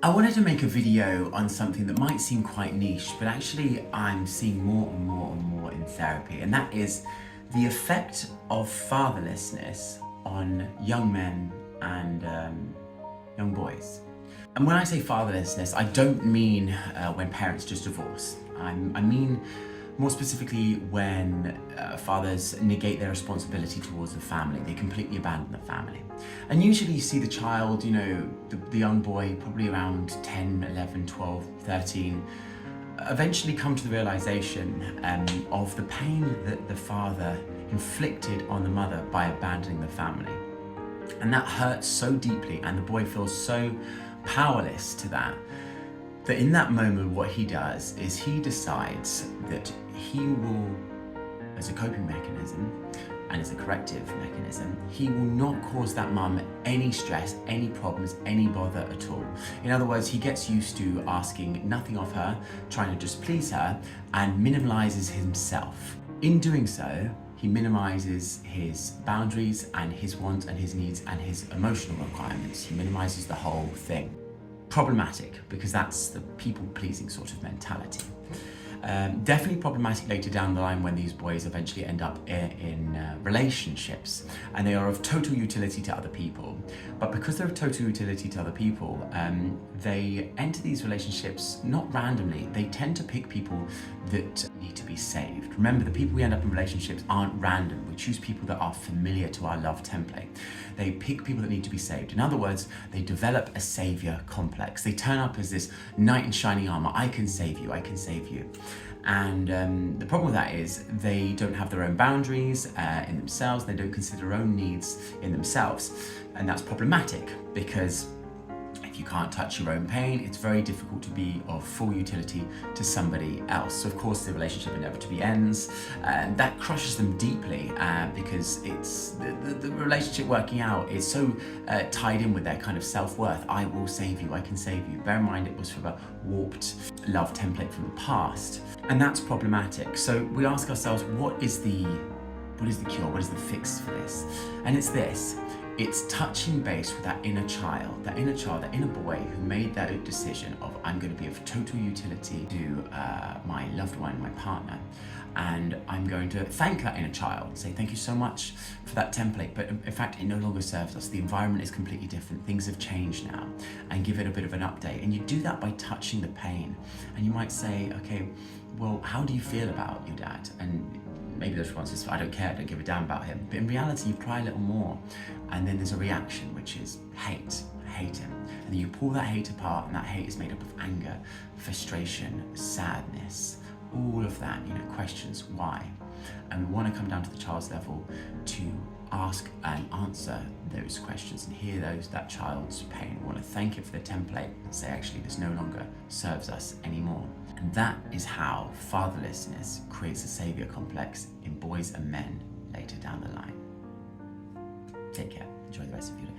I wanted to make a video on something that might seem quite niche, but actually I'm seeing more and more in therapy, and that is the effect of fatherlessness on young men and young boys. And when I say fatherlessness, I don't mean when parents just divorce. I mean more specifically when fathers negate their responsibility towards the family. They completely abandon the family. And usually you see the child, the young boy, probably around 10, 11, 12, 13, eventually come to the realization of the pain that the father inflicted on the mother by abandoning the family. And that hurts so deeply, and the boy feels so powerless to that in that moment what he does is he decides that he will, as a coping mechanism and as a corrective mechanism, he will not cause that mum any stress, any problems, any bother at all. In other words, he gets used to asking nothing of her, trying to just please her, and minimalizes himself. In doing so, he minimizes his boundaries and his wants and his needs and his emotional requirements. He minimizes the whole thing. Problematic, because that's the people-pleasing sort of mentality. Definitely problematic later down the line when these boys eventually end up in relationships and they are of total utility to other people. But because they're of total utility to other people, they enter these relationships not randomly. They tend to pick people that need to be saved. Remember, the people we end up in relationships aren't random. We choose people that are familiar to our love template. They pick people that need to be saved. In other words, they develop a saviour complex. They turn up as this knight in shining armour. I can save you, I can save you. And the problem with that is they don't have their own boundaries in themselves. They don't consider their own needs in themselves. And that's problematic because if you can't touch your own pain, it's very difficult to be of full utility to somebody else. So of course the relationship inevitably ends, and that crushes them deeply because it's the relationship working out is so tied in with their kind of self-worth. I will save you, I can save you. Bear in mind it was from a warped love template from the past, and that's problematic. So we ask ourselves, what is the cure? What is the fix for this? And it's this. It's touching base with that inner child, that inner boy who made that decision of, I'm going to be of total utility to my loved one, my partner, and I'm going to thank that inner child, say thank you so much for that template, but in fact it no longer serves us. The environment is completely different, things have changed now, and give it a bit of an update. And you do that by touching the pain. And you might say, okay, well, how do you feel about your dad? And maybe the response is, I don't care, I don't give a damn about him. But in reality, you cry a little more. And then there's a reaction, which is hate. I hate him. And then you pull that hate apart, and that hate is made up of anger, frustration, sadness, all of that, questions, why. And we want to come down to the child's level to ask and answer those questions and hear that child's pain. We want to thank it for the template and say, actually, this no longer serves us anymore. And that is how fatherlessness creates a saviour complex in boys and men later down the line. Take care. Enjoy the rest of your day.